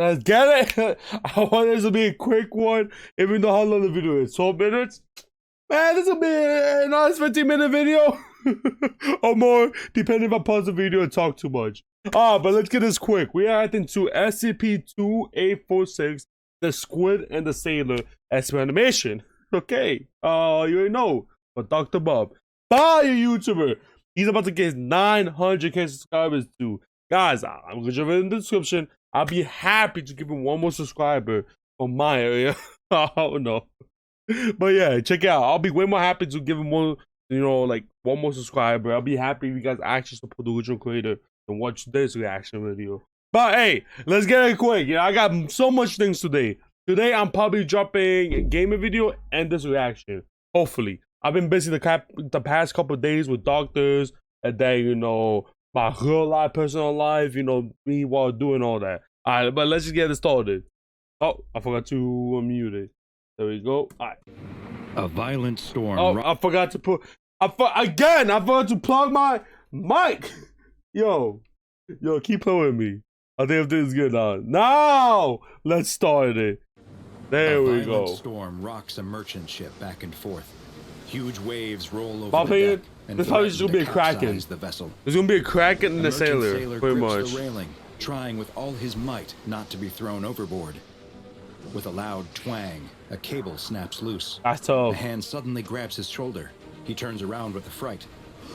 Let's get it. I want this to be a quick one, even though how long the video is. 12 minutes? Man, this will be a nice 15-minute video. Or more, depending if I pause the video and talk too much. But let's get this quick. We are heading to SCP-2846 The Squid and the Sailor animation. Okay, you already know. But Dr. Bob, fire YouTuber. He's about to get 900k subscribers too. Guys, I'm gonna drop it in the description. I'll be happy to give him one more subscriber from my area. I don't know. But yeah, check it out. I'll be way more happy to give him one, like one more subscriber. I'll be happy if you guys actually support the original creator and watch this reaction video. But hey, let's get it quick. I got so much things today. Today, I'm probably dropping a gaming video and this reaction. Hopefully. I've been busy the past couple of days with doctors, and then, my real life, personal life, me while doing all that. Alright, but let's just get it started. Oh, I forgot to unmute it. There we go. Alright. A violent storm. Oh, I forgot to I forgot to plug my mic. Yo, keep playing with me. I think everything's good now. Now, let's start it. There we go. A violent storm rocks a merchant ship back and forth. Huge waves roll over my the opinion, deck and this probably just gonna be a Kraken. the vessel. There's gonna be a Kraken and a sailor, pretty grips much. the railing, trying with all his might not to be thrown overboard. With a loud twang, a cable snaps loose. That's tough. A hand suddenly grabs his shoulder. He turns around with affright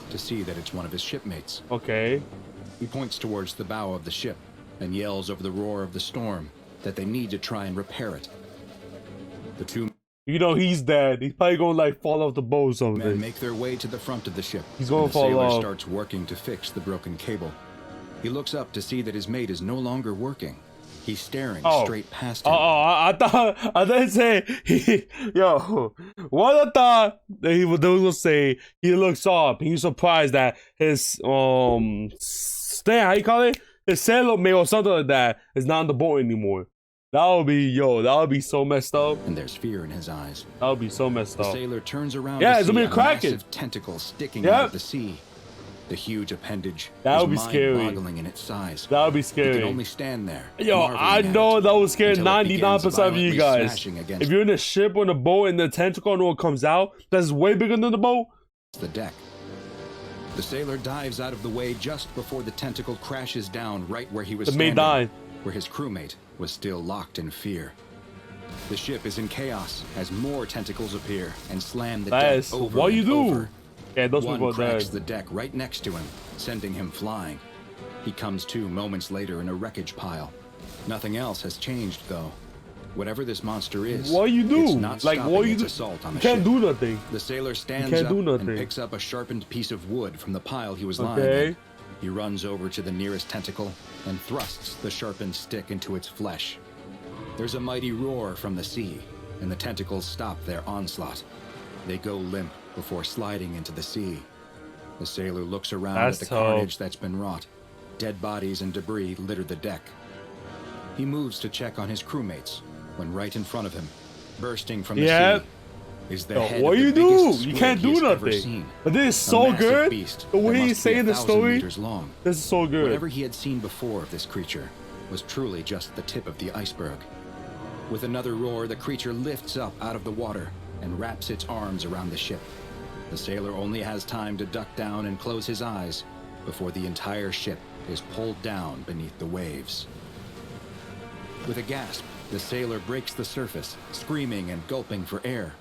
to see that it's one of his shipmates. Okay. He points towards the bow of the ship and yells over the roar of the storm that they need to try and repair it. The two he's dead. He's probably gonna fall off the boat or something. men make their way to the front of the ship. He's gonna fall sailor off. starts working to fix the broken cable. He looks up to see that his mate is no longer working. He's staring straight past him. I thought say what I thought that he was gonna say. He looks up and he's surprised that his how you call it? His sailor mate or something like that is not on the boat anymore. That would be so messed up. And there's fear in his eyes. That would be so messed up. The sailor turns around yeah, to it's see gonna be a Kraken. massive tentacle sticking out of the sea. The huge appendage that would be scary. Mind-boggling in its size. That would be scary. He can only stand there. Yo, I know that would scare 99% of you guys. If you're in a ship or in a boat and the tentacle and what comes out, that's way bigger than the boat. The deck. The sailor dives out of the way just before the tentacle crashes down right where he was standing, where his crewmate was still locked in fear. The ship is in chaos as more tentacles appear and slam the deck over what and you do? over. Yeah, those One people are cracks dead. the deck right next to him, sending him flying. He comes to moments later in a wreckage pile. Nothing else has changed though. Whatever this monster is, what you do? It's not what you its do? assault on You the can't ship. do nothing. The sailor stands up and picks up a sharpened piece of wood from the pile he was lying in. He runs over to the nearest tentacle and thrusts the sharpened stick into its flesh. There's a mighty roar from the sea, and the tentacles stop their onslaught. They go limp before sliding into the sea. The sailor looks around at the carnage that's been wrought. Dead bodies and debris litter the deck. He moves to check on his crewmates, when right in front of him, bursting from the sea, is the head what of the you do? biggest You squid can't do he's ever nothing. seen. But this is so good. The way he's saying the story, long. this is so good. Whatever he had seen before of this creature was truly just the tip of the iceberg. With another roar, the creature lifts up out of the water and wraps its arms around the ship. The sailor only has time to duck down and close his eyes before the entire ship is pulled down beneath the waves. With a gasp, the sailor breaks the surface, screaming and gulping for air.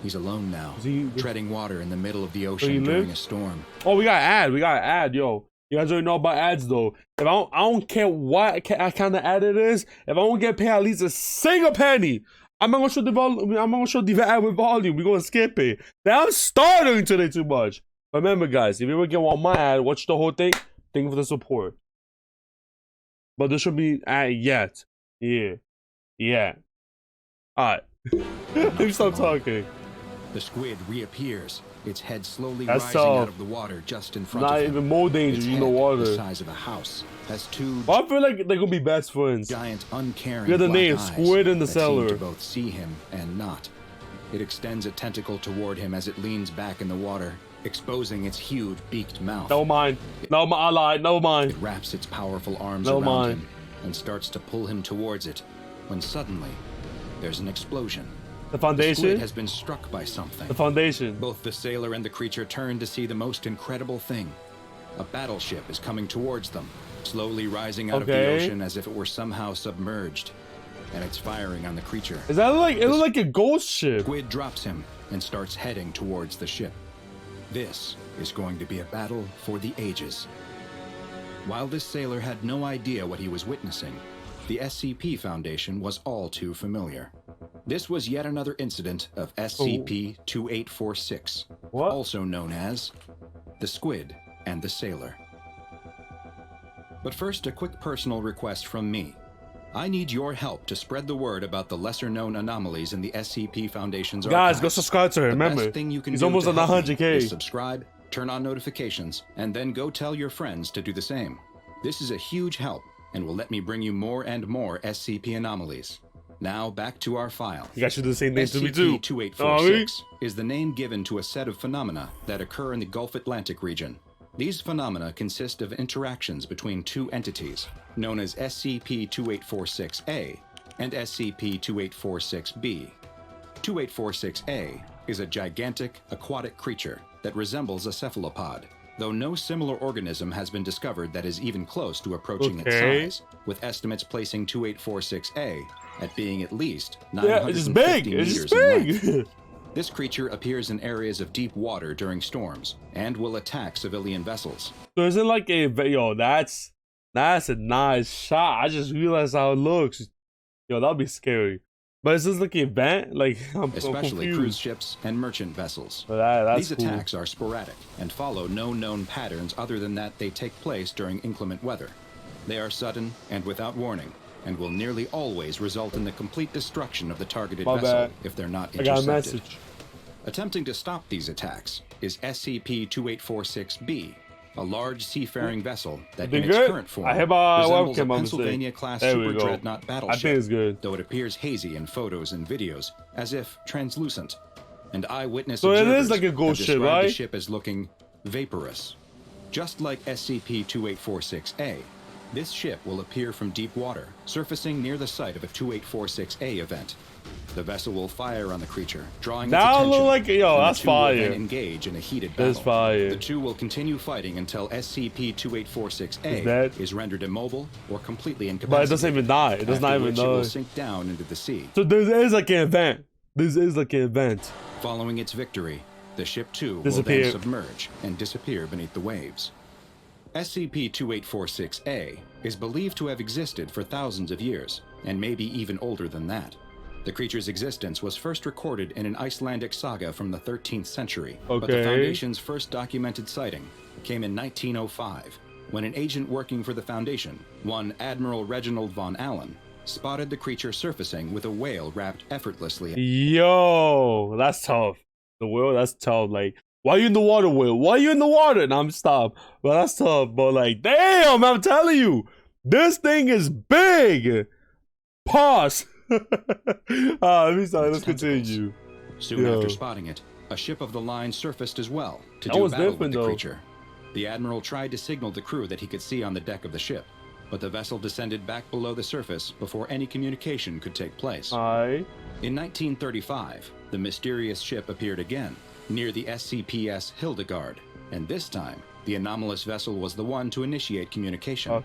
He's alone now, treading water in the middle of the ocean during a storm. Oh, we got an ad, yo. You guys already know about ads though. If I don't care what kind of ad it is, if I don't get paid at least a single penny, I'm not gonna show the volume. I'm not gonna show the ad with volume. We're gonna skip it. Now I'm starting today too much. Remember, guys, if you ever get one my ad, watch the whole thing. Thank you for the support. But there should be ad yet. Yeah. Alright. Stop talking. The squid reappears, its head slowly rising out of the water just in front of him. Not even more danger, its water. The size of a house has two. I feel like they're gonna be best friends. Giant, uncaring. You got the name eyes Squid and the that seem Sailor. to both see him and not. It extends a tentacle toward him as it leans back in the water, exposing its huge beaked mouth. No mind. No, I lied. No mind. It wraps its powerful arms around him and starts to pull him towards it, when suddenly, there's an explosion. The Foundation? The squid has been struck by something. The Foundation. Both the sailor and the creature turn to see the most incredible thing. A battleship is coming towards them, slowly rising out of the ocean as if it were somehow submerged. And it's firing on the creature. Is that like, it looks like a ghost ship. Squid drops him and starts heading towards the ship. This is going to be a battle for the ages. While this sailor had no idea what he was witnessing, the SCP Foundation was all too familiar. This was yet another incident of SCP-2846, also known as The Squid and the Sailor. But first, a quick personal request from me. I need your help to spread the word about the lesser-known anomalies in the SCP Foundation's archives. Guys, go subscribe to him. Remember, he's almost on 100K. Subscribe, turn on notifications, and then go tell your friends to do the same. This is a huge help and will let me bring you more and more SCP anomalies. Now back to our file. You guys should do the same thing to me too. SCP-2846 is the name given to a set of phenomena that occur in the Gulf Atlantic region. These phenomena consist of interactions between two entities, known as SCP-2846A and SCP-2846B. 2846A is a gigantic aquatic creature that resembles a cephalopod, though no similar organism has been discovered that is even close to approaching its size, with estimates placing 2846A at being at least 950 meters in length. This creature appears in areas of deep water during storms and will attack civilian vessels. So is it like a yo? That's a nice shot. I just realized how it looks. Yo, that'd be scary. But is this like an event? Like especially cruise ships and merchant vessels. These attacks are sporadic and follow no known patterns other than that they take place during inclement weather. They are sudden and without warning, and will nearly always result in the complete destruction of the targeted vessel if they're not intercepted. I got a message. Attempting to stop these attacks is SCP-2846-B, a large seafaring vessel that in its current form resembles a Pennsylvania-class super dreadnought battleship, though it appears hazy in photos and videos, as if translucent. And eyewitness observers have described the ship as looking vaporous. Just like SCP-2846-A, this ship will appear from deep water, surfacing near the site of a 2846-A event. The vessel will fire on the creature, drawing its attention. That's fire. Then engage in a heated battle. That's fire. The two will continue fighting until SCP-2846-A is rendered immobile or completely incapacitated. But it doesn't even die. It does not even die. It will sink down into the sea. So this is like an event. This is like an event. Following its victory, the ship too will then submerge and disappear beneath the waves. SCP-2846-A is believed to have existed for thousands of years, and maybe even older than that. The creature's existence was first recorded in an Icelandic saga from the 13th century, but the Foundation's first documented sighting came in 1905, when an agent working for the Foundation, one Admiral Reginald von Allen, spotted the creature surfacing with a whale wrapped effortlessly. Yo, that's tough. The whale, that's tough. Like, why are you in the water, whale? Why are you in the water? Nah, I'm stopped. Well, that's tough. But like, damn, I'm telling you, this thing is big. Pause. Let's continue. Soon after spotting it, a ship of the line surfaced as well to do battle with the creature. The Admiral tried to signal the crew that he could see on the deck of the ship, but the vessel descended back below the surface before any communication could take place. In 1935, the mysterious ship appeared again, near the SCPS Hildegard, and this time, the anomalous vessel was the one to initiate communication.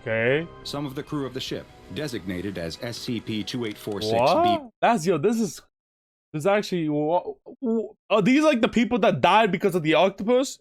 Some of the crew of the ship, designated as SCP-2846-B. This is actually, are these like the people that died because of the octopus?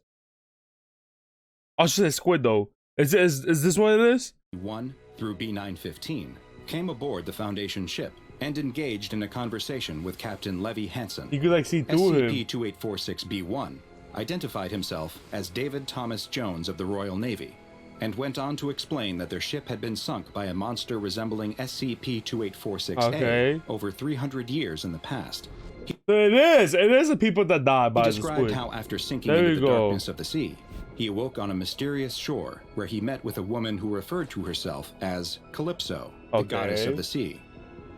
I should say squid though. Is this what it is? 1 through B915 came aboard the Foundation ship and engaged in a conversation with Captain Levy Hansen. You could like see through him. SCP-2846-B1 identified himself as David Thomas Jones of the Royal Navy, and went on to explain that their ship had been sunk by a monster resembling SCP-2846-A over 300 years in the past. It is the people that died by the squid. He described how after sinking into the darkness of the sea, he awoke on a mysterious shore where he met with a woman who referred to herself as Calypso, the goddess of the sea.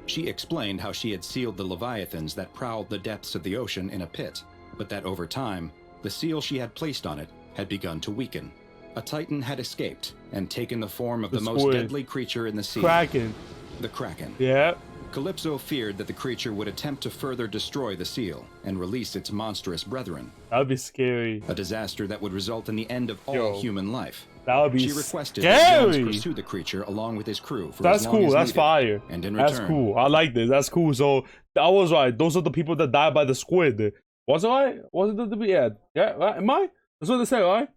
She explained how she had sealed the leviathans that prowled the depths of the ocean in a pit, but that over time, the seal she had placed on it had begun to weaken. A Titan had escaped and taken the form of the most Squid. deadly creature in the sea. Kraken. The Kraken. Yeah. Calypso feared that the creature would attempt to further destroy the seal and release its monstrous brethren. That would be scary. A disaster that would result in the end of all human life. That would be She requested scary. that Jones pursue the creature along with his crew for That's as long cool. as That's needed. fire. And in That's return, cool. I like this. That's cool. So I was right. Those are the people that died by the squid. Was it right? Was it the yeah? Yeah. Right? Am I? That's what they say, right?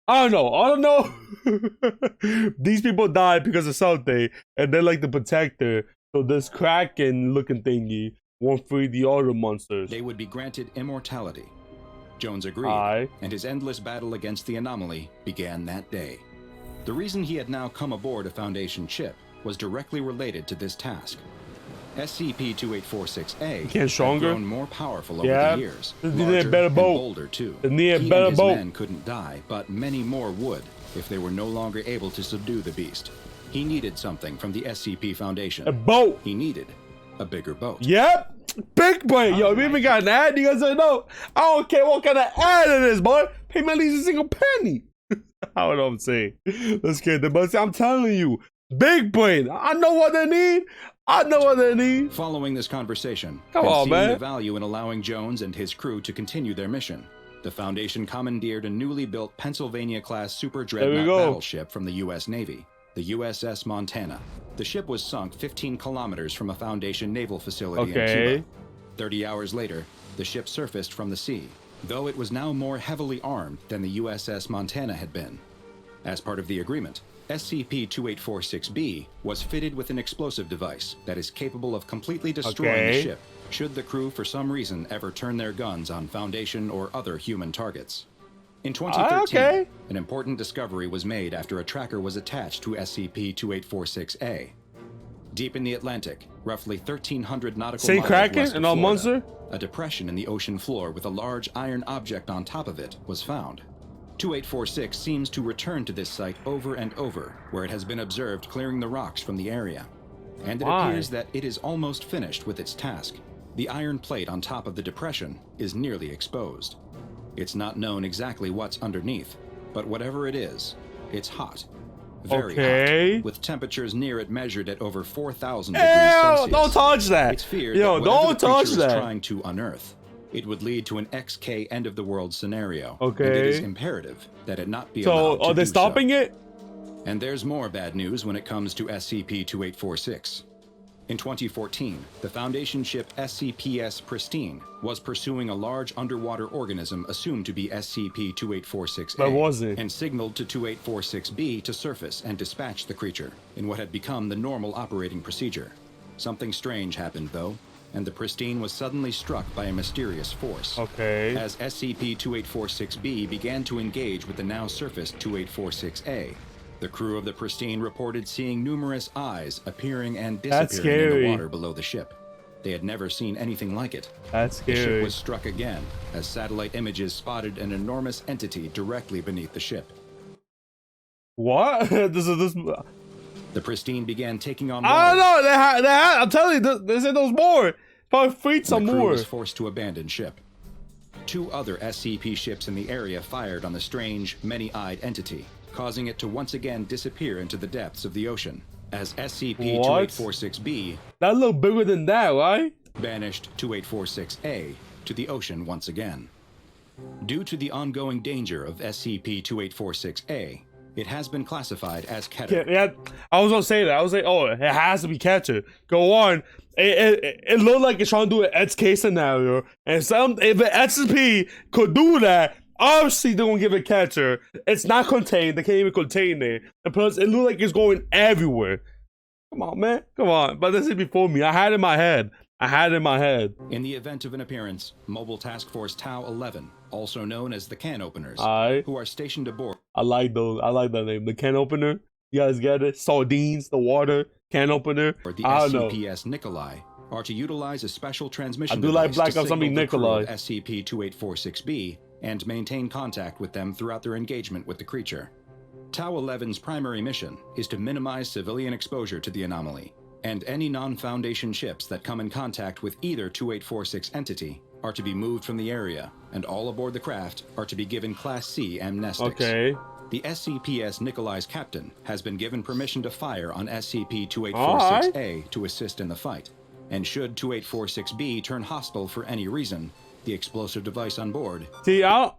I don't know. I don't know. These people died because of something, and they're like the protector. So this Kraken looking thingy won't free the other monsters. they would be granted immortality. Jones agreed, and his endless battle against the anomaly began that day. The reason he had now come aboard a Foundation ship was directly related to this task. SCP-2846-A had grown more powerful over the years, larger and bolder too. He and his men couldn't die, but many more would if they were no longer able to subdue the beast. He needed something from the SCP Foundation. A boat. He needed a bigger boat. Yep. Big boat. Yo, we even got an ad. You guys don't know. I don't care what kind of ad it is, boy. Pay me at least a single penny. I don't know what I'm saying. Let's get the bus. I'm telling you. Big brain. I know what they need. I know what they need. Following this conversation, Come on, seeing man. the value in allowing Jones and his crew to continue their mission, the Foundation commandeered a newly built Pennsylvania-class super dreadnought battleship from the U.S. Navy, the USS Montana. The ship was sunk 15 kilometers from a Foundation naval facility in Cuba. 30 hours later, the ship surfaced from the sea, though it was now more heavily armed than the USS Montana had been. As part of the agreement, SCP-2846-B was fitted with an explosive device that is capable of completely destroying the ship should the crew for some reason ever turn their guns on Foundation or other human targets. In 2013, an important discovery was made after a tracker was attached to SCP-2846-A. Deep in the Atlantic, roughly 1,300 nautical miles west of Florida, a depression in the ocean floor with a large iron object on top of it was found. 2846 seems to return to this site over and over, where it has been observed clearing the rocks from the area. And it appears that it is almost finished with its task. The iron plate on top of the depression is nearly exposed. It's not known exactly what's underneath, but whatever it is, it's hot. Very hot, with temperatures near it measured at over 4,000 degrees Celsius. Don't touch that. It's feared that whatever the creature is trying to unearth, it would lead to an XK end-of-the-world scenario. And it is imperative that it not be allowed to do so. Are they stopping it? And there's more bad news when it comes to SCP-2846. In 2014, the Foundation ship SCPS Pristine was pursuing a large underwater organism assumed to be SCP-2846-A and signaled to 2846-B to surface and dispatch the creature in what had become the normal operating procedure. Something strange happened, though, and the Pristine was suddenly struck by a mysterious force. As SCP-2846-B began to engage with the now surfaced 2846-A, the crew of the Pristine reported seeing numerous eyes appearing and disappearing in the water below the ship. They had never seen anything like it. The ship was struck again as satellite images spotted an enormous entity directly beneath the ship. What? The Pristine began taking on water. I don't know. They had. I'm telling you, they said those more. Probably freed some more. The crew was forced to abandon ship. 2 other SCP ships in the area fired on the strange, many-eyed entity, causing it to once again disappear into the depths of the ocean, as SCP-2846-B that looked bigger than that, right? banished 2846-A to the ocean once again. Due to the ongoing danger of SCP-2846-A, it has been classified as Keter. Yeah, I was gonna say that. I was like, oh, it has to be Keter. Go on. It looked like it's trying to do an edge case scenario, and if an SCP could do that, obviously they're gonna give it Keter. It's not contained. They can't even contain it. And plus, it looked like it's going everywhere. Come on, man. Come on. But this is before me. I had it in my head. In the event of an appearance, Mobile Task Force Tau 11, also known as the Can Openers, who are stationed aboard. I like those. I like that name. The Can Opener. You guys get it? Sardines, the water, can opener. Or the SCPS Nikolai are to utilize a special transmission device like Black Ops Zombie Nikolai. SCP-2846-B and maintain contact with them throughout their engagement with the creature. Tau 11's primary mission is to minimize civilian exposure to the anomaly, and any non-Foundation ships that come in contact with either 2846 entity are to be moved from the area, and all aboard the craft are to be given Class C amnestics. The SCP's Nikolai's captain has been given permission to fire on SCP-2846-A to assist in the fight. And should 2846-B turn hostile for any reason, the explosive device on board... See, I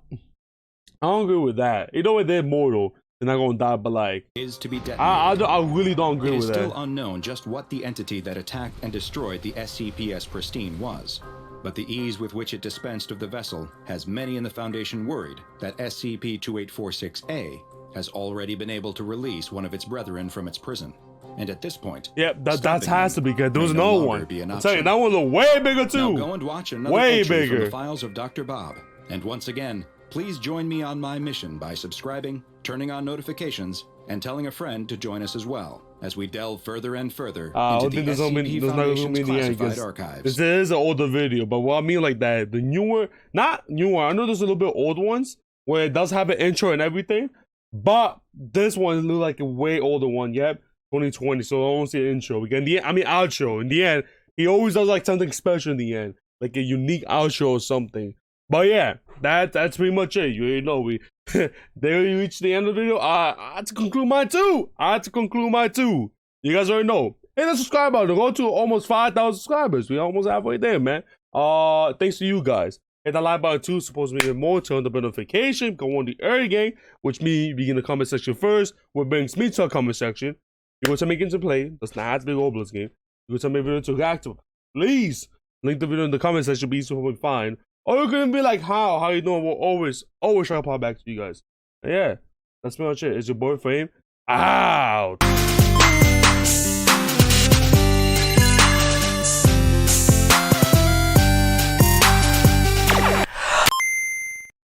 don't agree with that. You know what, they're mortal. They're not gonna die, but like... is to be detonated. I really don't agree with that. It is still unknown just what the entity that attacked and destroyed the SCP's Pristine was. But the ease with which it dispensed of the vessel has many in the Foundation worried that SCP-2846-A has already been able to release one of its brethren from its prison. And at this point, that has to be good. There was no one. I'm telling you, that one's way bigger too. Now go and watch another entry from the files of Dr. Bob. And once again, please join me on my mission by subscribing, turning on notifications, and telling a friend to join us as well as we delve further and further into the SCP Foundation's classified archives. This is an older video, but what I mean like that, the newer, not newer, I know there's a little bit old ones where it does have an intro and everything, but this one looks like a way older one. Yep, 2020, so I don't see an intro. Again, outro. In the end, he always does like something special in the end, like a unique outro or something. But yeah, that's pretty much it. You already know we there we reached the end of the video. I had to conclude mine too. You guys already know. Hit the subscribe button. Go to almost 5,000 subscribers. We're almost halfway there, man. Thanks to you guys. Hit that like button too. Supposed to be even more. Turn the notification. Go on the early game, which means be in the comment section first. What brings me to a comment section. You go to make games to play. Does not have to be a Roblox game. You go to make video to react to. Please link the video in the comment section. Be super fine. Or you're gonna be like, how you doing? We'll always try to pop back to you guys. And yeah, that's pretty much it. It's your boy Frame out.